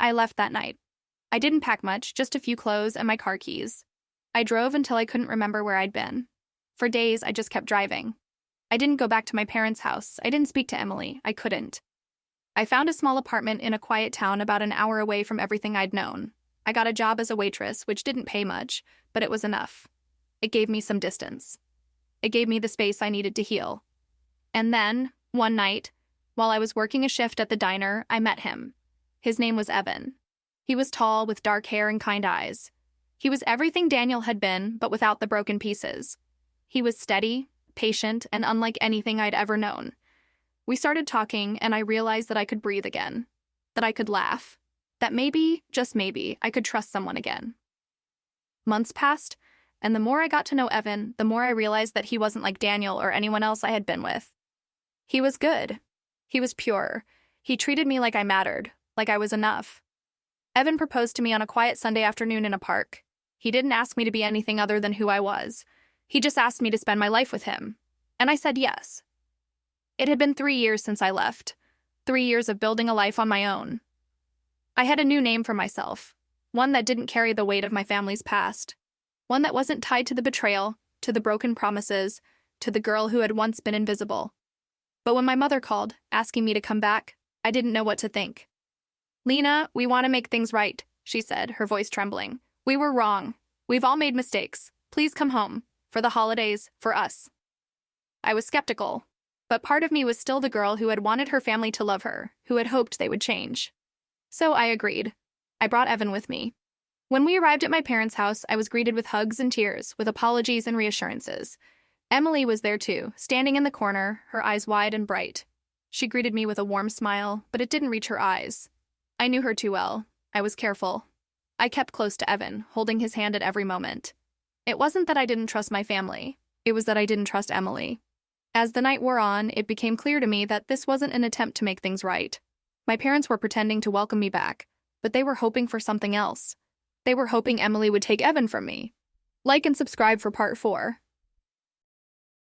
I left that night. I didn't pack much, just a few clothes and my car keys. I drove until I couldn't remember where I'd been. For days, I just kept driving. I didn't go back to my parents' house. I didn't speak to Emily. I couldn't. I found a small apartment in a quiet town about an hour away from everything I'd known. I got a job as a waitress, which didn't pay much, but it was enough. It gave me some distance. It gave me the space I needed to heal. And then, one night, while I was working a shift at the diner, I met him. His name was Evan. He was tall, with dark hair and kind eyes. He was everything Daniel had been, but without the broken pieces. He was steady, patient, and unlike anything I'd ever known. We started talking, and I realized that I could breathe again, that I could laugh, that maybe, just maybe, I could trust someone again. Months passed, and the more I got to know Evan, the more I realized that he wasn't like Daniel or anyone else I had been with. He was good. He was pure. He treated me like I mattered, like I was enough. Evan proposed to me on a quiet Sunday afternoon in a park. He didn't ask me to be anything other than who I was. He just asked me to spend my life with him. And I said yes. It had been 3 years since I left. 3 years of building a life on my own. I had a new name for myself. One that didn't carry the weight of my family's past. One that wasn't tied to the betrayal, to the broken promises, to the girl who had once been invisible. But when my mother called, asking me to come back, I didn't know what to think. "Lena, we want to make things right," she said, her voice trembling. "We were wrong. We've all made mistakes. Please come home. For the holidays, for us." I was skeptical, but part of me was still the girl who had wanted her family to love her, who had hoped they would change. So I agreed. I brought Evan with me. When we arrived at my parents' house, I was greeted with hugs and tears, with apologies and reassurances. Emily was there too, standing in the corner, her eyes wide and bright. She greeted me with a warm smile, but it didn't reach her eyes. I knew her too well. I was careful. I kept close to Evan, holding his hand at every moment. It wasn't that I didn't trust my family. It was that I didn't trust Emily. As the night wore on, it became clear to me that this wasn't an attempt to make things right. My parents were pretending to welcome me back, but they were hoping for something else. They were hoping Emily would take Evan from me. Like and subscribe for part 4.